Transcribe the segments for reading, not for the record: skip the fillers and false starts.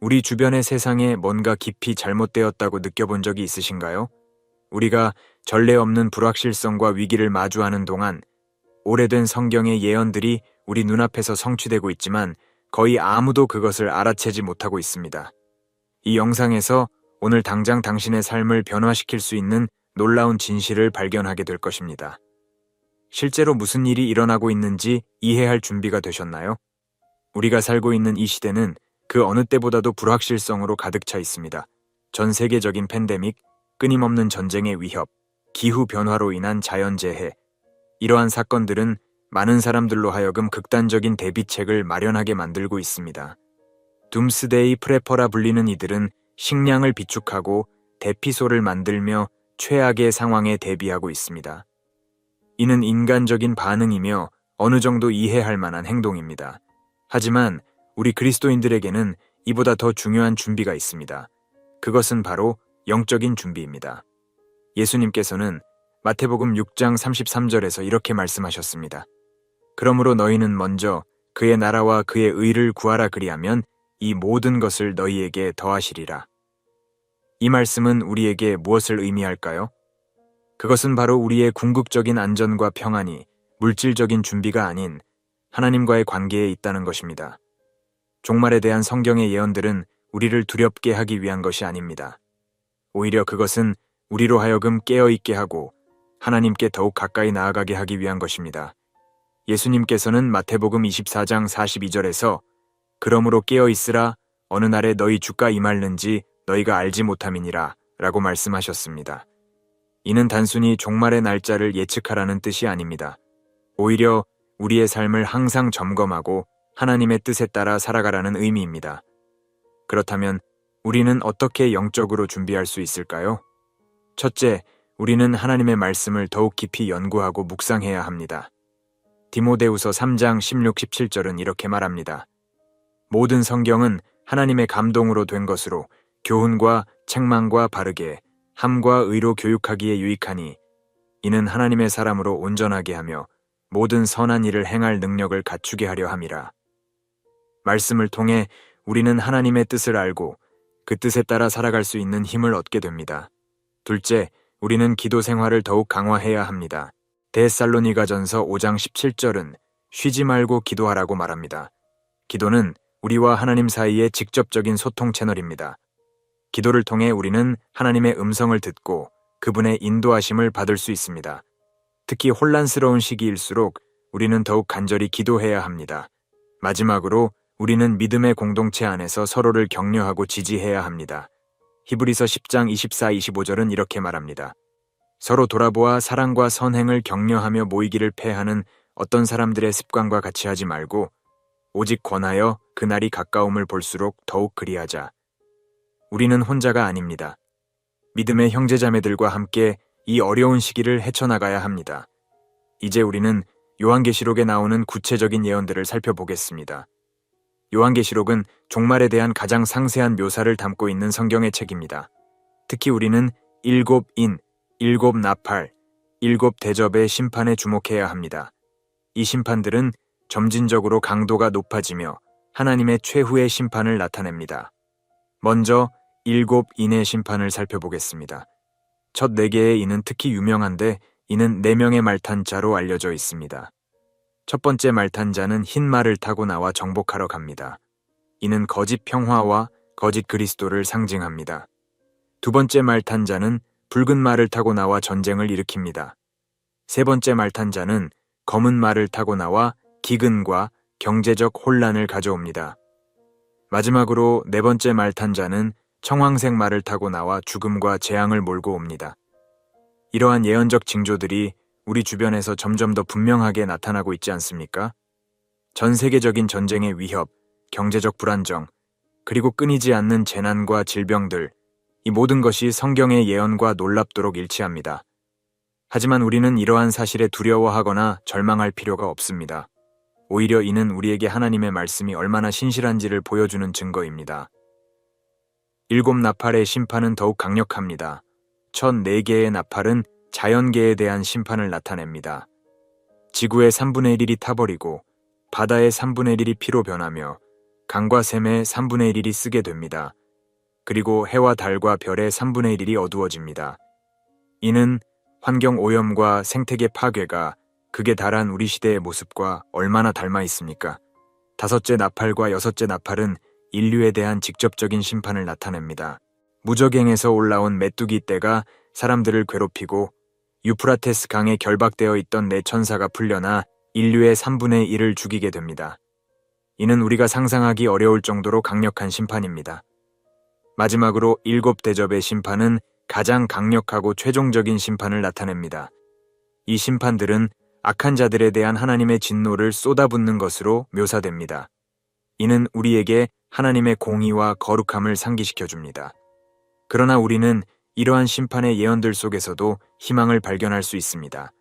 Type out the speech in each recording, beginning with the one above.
우리 주변의 세상에 뭔가 깊이 잘못되었다고 느껴본 적이 있으신가요? 우리가 전례 없는 불확실성과 위기를 마주하는 동안 오래된 성경의 예언들이 우리 눈앞에서 성취되고 있지만 거의 아무도 그것을 알아채지 못하고 있습니다. 이 영상에서 오늘 당장 당신의 삶을 변화시킬 수 있는 놀라운 진실을 발견하게 될 것입니다. 실제로 무슨 일이 일어나고 있는지 이해할 준비가 되셨나요? 우리가 살고 있는 이 시대는 그 어느 때보다도 불확실성으로 가득 차 있습니다. 전 세계적인 팬데믹, 끊임없는 전쟁의 위협, 기후변화로 인한 자연재해, 이러한 사건들은 많은 사람들로 하여금 극단적인 대비책을 마련하게 만들고 있습니다. 둠스데이 프레퍼라 불리는 이들은 식량을 비축하고 대피소를 만들며 최악의 상황에 대비하고 있습니다. 이는 인간적인 반응이며 어느 정도 이해할 만한 행동입니다. 하지만 우리 그리스도인들에게는 이보다 더 중요한 준비가 있습니다. 그것은 바로 영적인 준비입니다. 예수님께서는 마태복음 6장 33절에서 이렇게 말씀하셨습니다. 그러므로 너희는 먼저 그의 나라와 그의 의를 구하라 그리하면 이 모든 것을 너희에게 더하시리라. 이 말씀은 우리에게 무엇을 의미할까요? 그것은 바로 우리의 궁극적인 안전과 평안이 물질적인 준비가 아닌 하나님과의 관계에 있다는 것입니다. 종말에 대한 성경의 예언들은 우리를 두렵게 하기 위한 것이 아닙니다. 오히려 그것은 우리로 하여금 깨어있게 하고 하나님께 더욱 가까이 나아가게 하기 위한 것입니다. 예수님께서는 마태복음 24장 42절에서 그러므로 깨어있으라 어느 날에 너희 주가 임할는지 너희가 알지 못함이니라 라고 말씀하셨습니다. 이는 단순히 종말의 날짜를 예측하라는 뜻이 아닙니다. 오히려 우리의 삶을 항상 점검하고 하나님의 뜻에 따라 살아가라는 의미입니다. 그렇다면 우리는 어떻게 영적으로 준비할 수 있을까요? 첫째, 우리는 하나님의 말씀을 더욱 깊이 연구하고 묵상해야 합니다. 디모데후서 3장 16, 17절은 이렇게 말합니다. 모든 성경은 하나님의 감동으로 된 것으로 교훈과 책망과 바르게 함과 의로 교육하기에 유익하니 이는 하나님의 사람으로 온전하게 하며 모든 선한 일을 행할 능력을 갖추게 하려 함이라. 말씀을 통해 우리는 하나님의 뜻을 알고 그 뜻에 따라 살아갈 수 있는 힘을 얻게 됩니다. 둘째, 우리는 기도 생활을 더욱 강화해야 합니다. 데살로니가전서 5장 17절은 쉬지 말고 기도하라고 말합니다. 기도는 우리와 하나님 사이의 직접적인 소통 채널입니다. 기도를 통해 우리는 하나님의 음성을 듣고 그분의 인도하심을 받을 수 있습니다. 특히 혼란스러운 시기일수록 우리는 더욱 간절히 기도해야 합니다. 마지막으로 우리는 믿음의 공동체 안에서 서로를 격려하고 지지해야 합니다. 히브리서 10장 24, 25절은 이렇게 말합니다. 서로 돌아보아 사랑과 선행을 격려하며 모이기를 패하는 어떤 사람들의 습관과 같이 하지 말고 오직 권하여 그날이 가까움을 볼수록 더욱 그리하자. 우리는 혼자가 아닙니다. 믿음의 형제자매들과 함께 이 어려운 시기를 헤쳐나가야 합니다. 이제 우리는 요한계시록에 나오는 구체적인 예언들을 살펴보겠습니다. 요한계시록은 종말에 대한 가장 상세한 묘사를 담고 있는 성경의 책입니다. 특히 우리는 일곱 인, 일곱 나팔, 일곱 대접의 심판에 주목해야 합니다. 이 심판들은 점진적으로 강도가 높아지며 하나님의 최후의 심판을 나타냅니다. 먼저 일곱 인의 심판을 살펴보겠습니다. 첫 4개의 인은 특히 유명한데 이는 4명의 말탄자로 알려져 있습니다. 첫 번째 말탄자는 흰 말을 타고 나와 정복하러 갑니다. 이는 거짓 평화와 거짓 그리스도를 상징합니다. 두 번째 말탄자는 붉은 말을 타고 나와 전쟁을 일으킵니다. 세 번째 말탄자는 검은 말을 타고 나와 기근과 경제적 혼란을 가져옵니다. 마지막으로 4번째 말탄자는 청황색 말을 타고 나와 죽음과 재앙을 몰고 옵니다. 이러한 예언적 징조들이 우리 주변에서 점점 더 분명하게 나타나고 있지 않습니까? 전 세계적인 전쟁의 위협, 경제적 불안정, 그리고 끊이지 않는 재난과 질병들, 이 모든 것이 성경의 예언과 놀랍도록 일치합니다. 하지만 우리는 이러한 사실에 두려워하거나 절망할 필요가 없습니다. 오히려 이는 우리에게 하나님의 말씀이 얼마나 신실한지를 보여주는 증거입니다. 7 나팔의 심판은 더욱 강력합니다. 첫 4개의 나팔은 자연계에 대한 심판을 나타냅니다. 지구의 3분의 1이 타버리고 바다의 3분의 1이 피로 변하며 강과 샘의 3분의 1이 쓰게 됩니다. 그리고 해와 달과 별의 3분의 1이 어두워집니다. 이는 환경 오염과 생태계 파괴가 극에 달한 우리 시대의 모습과 얼마나 닮아 있습니까? 다섯째 나팔과 여섯째 나팔은 인류에 대한 직접적인 심판을 나타냅니다. 무적행에서 올라온 메뚜기 떼가 사람들을 괴롭히고 유프라테스 강에 결박되어 있던 네 천사가 풀려나 인류의 3분의 1을 죽이게 됩니다. 이는 우리가 상상하기 어려울 정도로 강력한 심판입니다. 마지막으로 7대접의 심판은 가장 강력하고 최종적인 심판을 나타냅니다. 이 심판들은 악한 자들에 대한 하나님의 진노를 쏟아붓는 것으로 묘사됩니다. 이는 우리에게 하나님의 공의와 거룩함을 상기시켜줍니다. 그러나 우리는 이러한 심판의 예언들 속에서도 희망을 발견할 수 있습니다.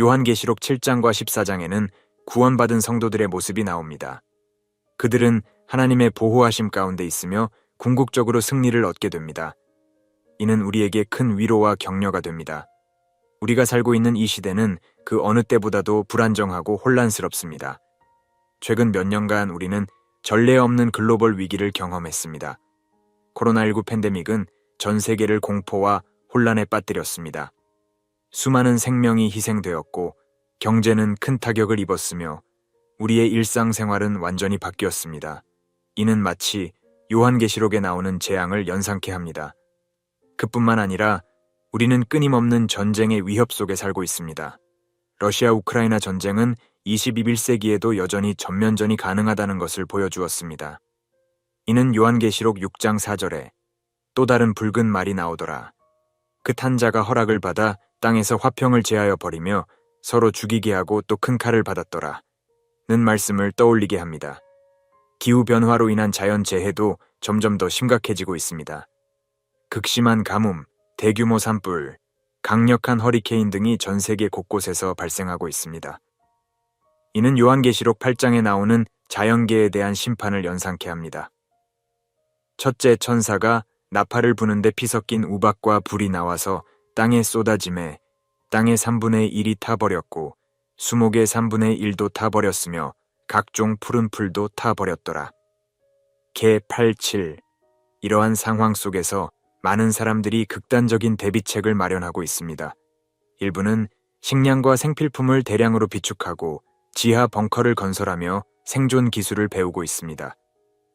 요한계시록 7장과 14장에는 구원받은 성도들의 모습이 나옵니다. 그들은 하나님의 보호하심 가운데 있으며 궁극적으로 승리를 얻게 됩니다. 이는 우리에게 큰 위로와 격려가 됩니다. 우리가 살고 있는 이 시대는 그 어느 때보다도 불안정하고 혼란스럽습니다. 최근 몇 년간 우리는 전례 없는 글로벌 위기를 경험했습니다. 코로나19 팬데믹은 전 세계를 공포와 혼란에 빠뜨렸습니다. 수많은 생명이 희생되었고 경제는 큰 타격을 입었으며 우리의 일상생활은 완전히 바뀌었습니다. 이는 마치 요한계시록에 나오는 재앙을 연상케 합니다. 그뿐만 아니라 우리는 끊임없는 전쟁의 위협 속에 살고 있습니다. 러시아 우크라이나 전쟁은 21세기에도 여전히 전면전이 가능하다는 것을 보여주었습니다. 이는 요한계시록 6장 4절에 또 다른 붉은 말이 나오더라. 그 탄 자가 허락을 받아 땅에서 화평을 제하여 버리며 서로 죽이게 하고 또 큰 칼을 받았더라. 는 말씀을 떠올리게 합니다. 기후변화로 인한 자연재해도 점점 더 심각해지고 있습니다. 극심한 가뭄, 대규모 산불, 강력한 허리케인 등이 전 세계 곳곳에서 발생하고 있습니다. 이는 요한계시록 8장에 나오는 자연계에 대한 심판을 연상케 합니다. 첫째 천사가 나팔을 부는데 피 섞인 우박과 불이 나와서 땅에 쏟아짐에 땅의 3분의 1이 타버렸고 수목의 3분의 1도 타버렸으며 각종 푸른 풀도 타버렸더라. 개 8.7 이러한 상황 속에서 많은 사람들이 극단적인 대비책을 마련하고 있습니다. 일부는 식량과 생필품을 대량으로 비축하고 지하 벙커를 건설하며 생존 기술을 배우고 있습니다.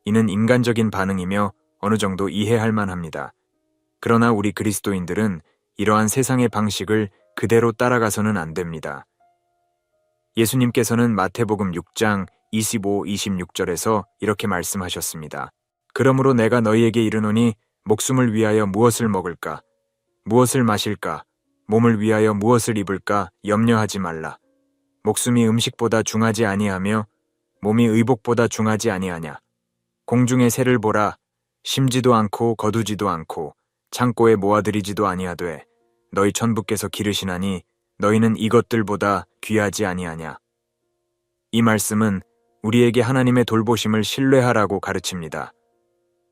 이는 인간적인 반응이며 어느 정도 이해할 만합니다. 그러나 우리 그리스도인들은 이러한 세상의 방식을 그대로 따라가서는 안 됩니다. 예수님께서는 마태복음 6장 25, 26절에서 이렇게 말씀하셨습니다. 그러므로 내가 너희에게 이르노니 목숨을 위하여 무엇을 먹을까? 무엇을 마실까? 몸을 위하여 무엇을 입을까? 염려하지 말라. 목숨이 음식보다 중하지 아니하며 몸이 의복보다 중하지 아니하냐. 공중의 새를 보라. 심지도 않고 거두지도 않고 창고에 모아들이지도 아니하되 너희 천부께서 기르시나니 너희는 이것들보다 귀하지 아니하냐. 이 말씀은 우리에게 하나님의 돌보심을 신뢰하라고 가르칩니다.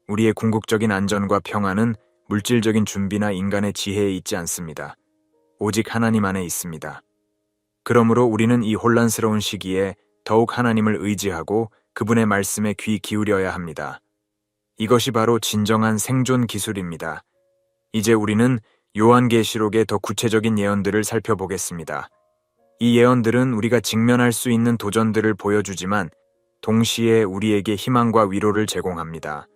우리의 궁극적인 안전과 평안은 물질적인 준비나 인간의 지혜에 있지 않습니다. 오직 하나님 안에 있습니다. 그러므로 우리는 이 혼란스러운 시기에 더욱 하나님을 의지하고 그분의 말씀에 귀 기울여야 합니다. 이것이 바로 진정한 생존 기술입니다. 이제 우리는 요한계시록의 더 구체적인 예언들을 살펴보겠습니다. 이 예언들은 우리가 직면할 수 있는 도전들을 보여주지만 동시에 우리에게 희망과 위로를 제공합니다.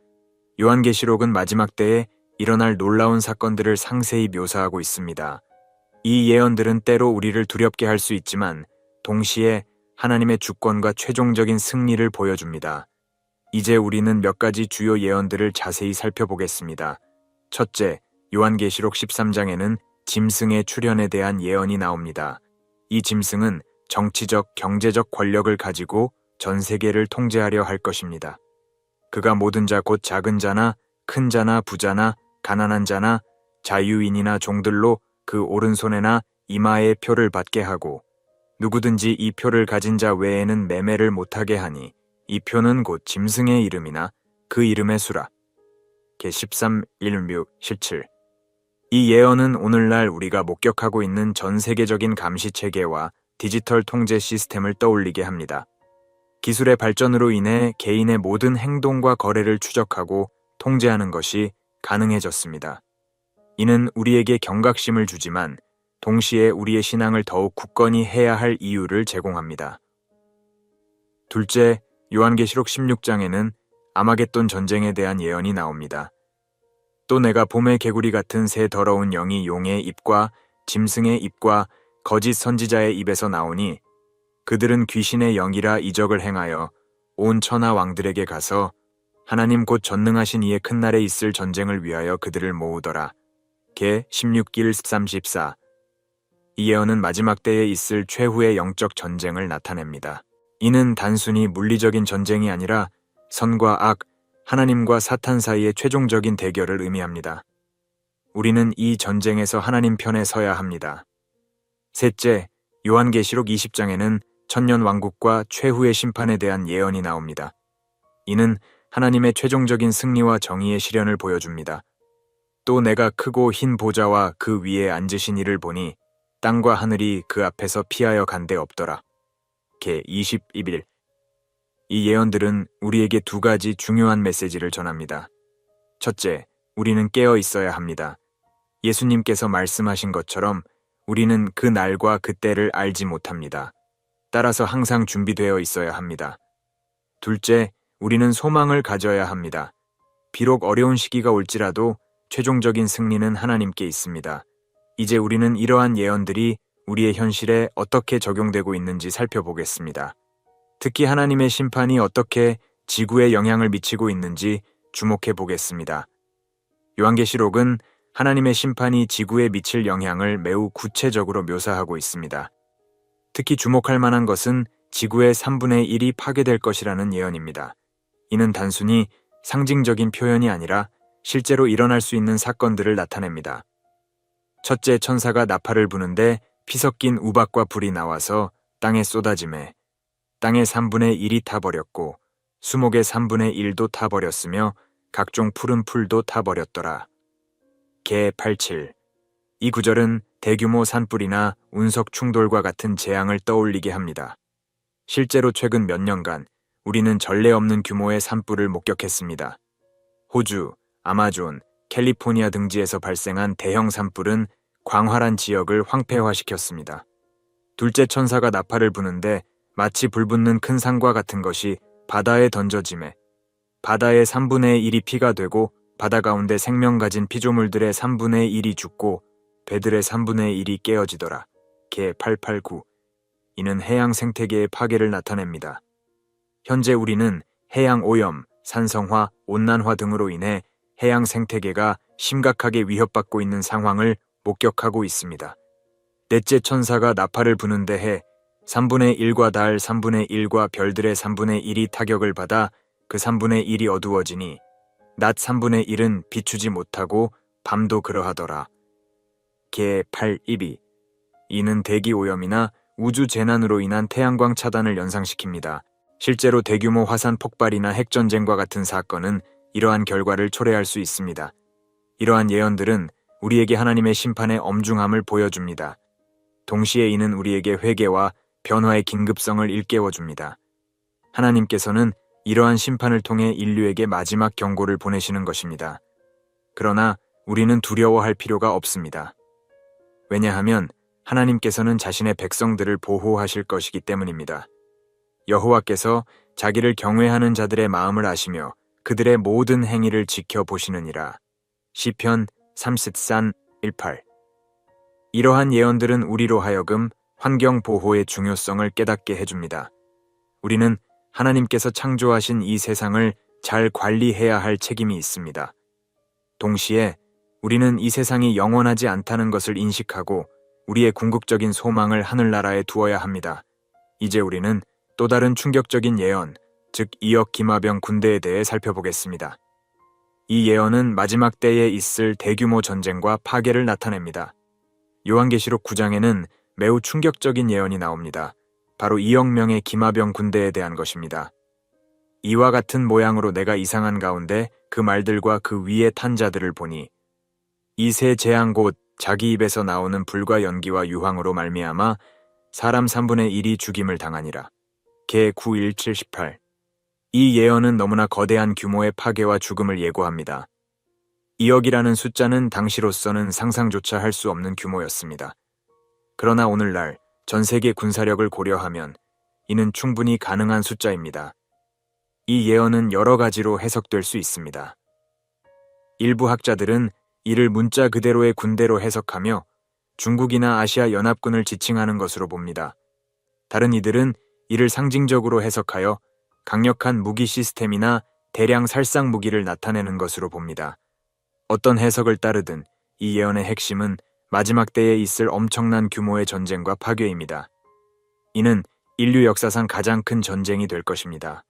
요한계시록은 마지막 때에 일어날 놀라운 사건들을 상세히 묘사하고 있습니다. 이 예언들은 때로 우리를 두렵게 할 수 있지만 동시에 하나님의 주권과 최종적인 승리를 보여줍니다. 이제 우리는 몇 가지 주요 예언들을 자세히 살펴보겠습니다. 첫째, 요한계시록 13장에는 짐승의 출현에 대한 예언이 나옵니다. 이 짐승은 정치적, 경제적 권력을 가지고 전 세계를 통제하려 할 것입니다. 그가 모든 자 곧 작은 자나 큰 자나 부자나 가난한 자나 자유인이나 종들로 그 오른손에나 이마에 표를 받게 하고 누구든지 이 표를 가진 자 외에는 매매를 못하게 하니 이 표는 곧 짐승의 이름이나 그 이름의 수라. 개 13, 1뮤, 17. 이 예언은 오늘날 우리가 목격하고 있는 전 세계적인 감시체계와 디지털 통제 시스템을 떠올리게 합니다. 기술의 발전으로 인해 개인의 모든 행동과 거래를 추적하고 통제하는 것이 가능해졌습니다. 이는 우리에게 경각심을 주지만 동시에 우리의 신앙을 더욱 굳건히 해야 할 이유를 제공합니다. 둘째, 요한계시록 16장에는 아마겟돈 전쟁에 대한 예언이 나옵니다. 또 내가 봄의 개구리 같은 새 더러운 영이 용의 입과 짐승의 입과 거짓 선지자의 입에서 나오니 그들은 귀신의 영이라 이적을 행하여 온 천하 왕들에게 가서 하나님 곧 전능하신 이의 큰 날에 있을 전쟁을 위하여 그들을 모으더라. 개 16길 34. 이 예언은 마지막 때에 있을 최후의 영적 전쟁을 나타냅니다. 이는 단순히 물리적인 전쟁이 아니라 선과 악, 하나님과 사탄 사이의 최종적인 대결을 의미합니다. 우리는 이 전쟁에서 하나님 편에 서야 합니다. 셋째, 요한계시록 20장에는 천년 왕국과 최후의 심판에 대한 예언이 나옵니다. 이는 하나님의 최종적인 승리와 정의의 실현을 보여줍니다. 또 내가 크고 흰 보좌와 그 위에 앉으신 이를 보니 땅과 하늘이 그 앞에서 피하여 간데 없더라. 개 22일. 이 예언들은 우리에게 두 가지 중요한 메시지를 전합니다. 첫째, 우리는 깨어 있어야 합니다. 예수님께서 말씀하신 것처럼 우리는 그 날과 그 때를 알지 못합니다. 따라서 항상 준비되어 있어야 합니다. 둘째, 우리는 소망을 가져야 합니다. 비록 어려운 시기가 올지라도 최종적인 승리는 하나님께 있습니다. 이제 우리는 이러한 예언들이 우리의 현실에 어떻게 적용되고 있는지 살펴보겠습니다. 특히 하나님의 심판이 어떻게 지구에 영향을 미치고 있는지 주목해 보겠습니다. 요한계시록은 하나님의 심판이 지구에 미칠 영향을 매우 구체적으로 묘사하고 있습니다. 특히 주목할 만한 것은 지구의 3분의 1이 파괴될 것이라는 예언입니다. 이는 단순히 상징적인 표현이 아니라 실제로 일어날 수 있는 사건들을 나타냅니다. 첫째, 천사가 나팔을 부는데 피 섞인 우박과 불이 나와서 땅에 쏟아지매 땅의 3분의 1이 타버렸고 수목의 3분의 1도 타버렸으며 각종 푸른 풀도 타버렸더라. 개 87. 이 구절은 대규모 산불이나 운석 충돌과 같은 재앙을 떠올리게 합니다. 실제로 최근 몇 년간 우리는 전례 없는 규모의 산불을 목격했습니다. 호주, 아마존, 캘리포니아 등지에서 발생한 대형 산불은 광활한 지역을 황폐화시켰습니다. 둘째, 천사가 나팔을 부는데 마치 불붙는 큰 산과 같은 것이 바다에 던져지매 바다의 3분의 1이 피가 되고 바다 가운데 생명 가진 피조물들의 3분의 1이 죽고 배들의 3분의 1이 깨어지더라. 개 889. 이는 해양 생태계의 파괴를 나타냅니다. 현재 우리는 해양 오염, 산성화, 온난화 등으로 인해 해양 생태계가 심각하게 위협받고 있는 상황을 목격하고 있습니다. 넷째, 천사가 나팔을 부는데 해 3분의 1과 달 3분의 1과 별들의 3분의 1이 타격을 받아 그 3분의 1이 어두워지니 낮 3분의 1은 비추지 못하고 밤도 그러하더라. 개 812. 이는 대기 오염이나 우주 재난으로 인한 태양광 차단을 연상시킵니다. 실제로 대규모 화산 폭발이나 핵전쟁과 같은 사건은 이러한 결과를 초래할 수 있습니다. 이러한 예언들은 우리에게 하나님의 심판의 엄중함을 보여줍니다. 동시에 이는 우리에게 회개와 변화의 긴급성을 일깨워줍니다. 하나님께서는 이러한 심판을 통해 인류에게 마지막 경고를 보내시는 것입니다. 그러나 우리는 두려워할 필요가 없습니다. 왜냐하면 하나님께서는 자신의 백성들을 보호하실 것이기 때문입니다. 여호와께서 자기를 경외하는 자들의 마음을 아시며 그들의 모든 행위를 지켜보시느니라. 시편 33, 18. 이러한 예언들은 우리로 하여금 환경 보호의 중요성을 깨닫게 해줍니다. 우리는 하나님께서 창조하신 이 세상을 잘 관리해야 할 책임이 있습니다. 동시에 우리는 이 세상이 영원하지 않다는 것을 인식하고 우리의 궁극적인 소망을 하늘나라에 두어야 합니다. 이제 우리는 또 다른 충격적인 예언, 즉 이역 기마병 군대에 대해 살펴보겠습니다. 이 예언은 마지막 때에 있을 대규모 전쟁과 파괴를 나타냅니다. 요한계시록 9장에는 매우 충격적인 예언이 나옵니다. 바로 2억 명의 기마병 군대에 대한 것입니다. 이와 같은 모양으로 내가 이상한 가운데 그 말들과 그 위에 탄 자들을 보니 이 세 재앙 곧 자기 입에서 나오는 불과 연기와 유황으로 말미암아 사람 3분의 1이 죽임을 당하니라. 개 9:17-18. 이 예언은 너무나 거대한 규모의 파괴와 죽음을 예고합니다. 2억이라는 숫자는 당시로서는 상상조차 할 수 없는 규모였습니다. 그러나 오늘날 전 세계 군사력을 고려하면 이는 충분히 가능한 숫자입니다. 이 예언은 여러 가지로 해석될 수 있습니다. 일부 학자들은 이를 문자 그대로의 군대로 해석하며 중국이나 아시아 연합군을 지칭하는 것으로 봅니다. 다른 이들은 이를 상징적으로 해석하여 강력한 무기 시스템이나 대량 살상 무기를 나타내는 것으로 봅니다. 어떤 해석을 따르든 이 예언의 핵심은 마지막 때에 있을 엄청난 규모의 전쟁과 파괴입니다. 이는 인류 역사상 가장 큰 전쟁이 될 것입니다.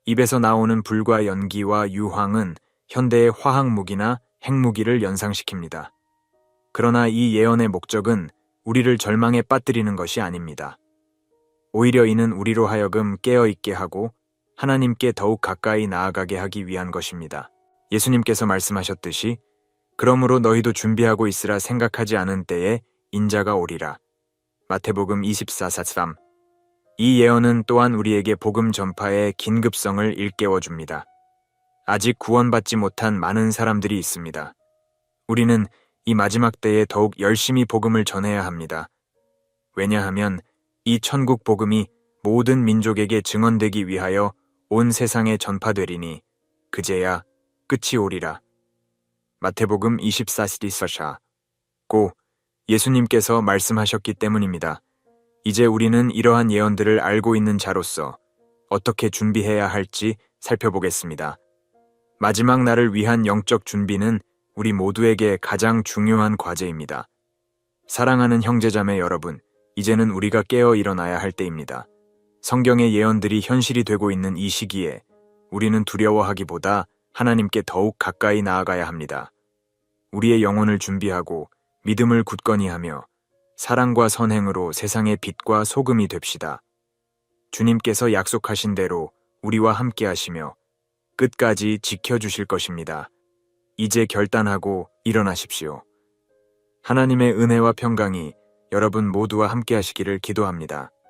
입에서 나오는 불과 연기와 유황은 현대의 화학무기나 핵무기를 연상시킵니다. 그러나 이 예언의 목적은 우리를 절망에 빠뜨리는 것이 아닙니다. 오히려 이는 우리로 하여금 깨어있게 하고 하나님께 더욱 가까이 나아가게 하기 위한 것입니다. 예수님께서 말씀하셨듯이 그러므로 너희도 준비하고 있으라 생각하지 않은 때에 인자가 오리라. 마태복음 24:43. 이 예언은 또한 우리에게 복음 전파의 긴급성을 일깨워줍니다. 아직 구원받지 못한 많은 사람들이 있습니다. 우리는 이 마지막 때에 더욱 열심히 복음을 전해야 합니다. 왜냐하면 이 천국 복음이 모든 민족에게 증언되기 위하여 온 세상에 전파되리니 그제야 끝이 오리라. 마태복음 24:14. 고 예수님께서 말씀하셨기 때문입니다. 이제 우리는 이러한 예언들을 알고 있는 자로서 어떻게 준비해야 할지 살펴보겠습니다. 마지막 날을 위한 영적 준비는 우리 모두에게 가장 중요한 과제입니다. 사랑하는 형제자매 여러분, 이제는 우리가 깨어 일어나야 할 때입니다. 성경의 예언들이 현실이 되고 있는 이 시기에 우리는 두려워하기보다 하나님께 더욱 가까이 나아가야 합니다. 우리의 영혼을 준비하고 믿음을 굳건히 하며 사랑과 선행으로 세상의 빛과 소금이 됩시다. 주님께서 약속하신 대로 우리와 함께 하시며 끝까지 지켜주실 것입니다. 이제 결단하고 일어나십시오. 하나님의 은혜와 평강이 여러분 모두와 함께 하시기를 기도합니다.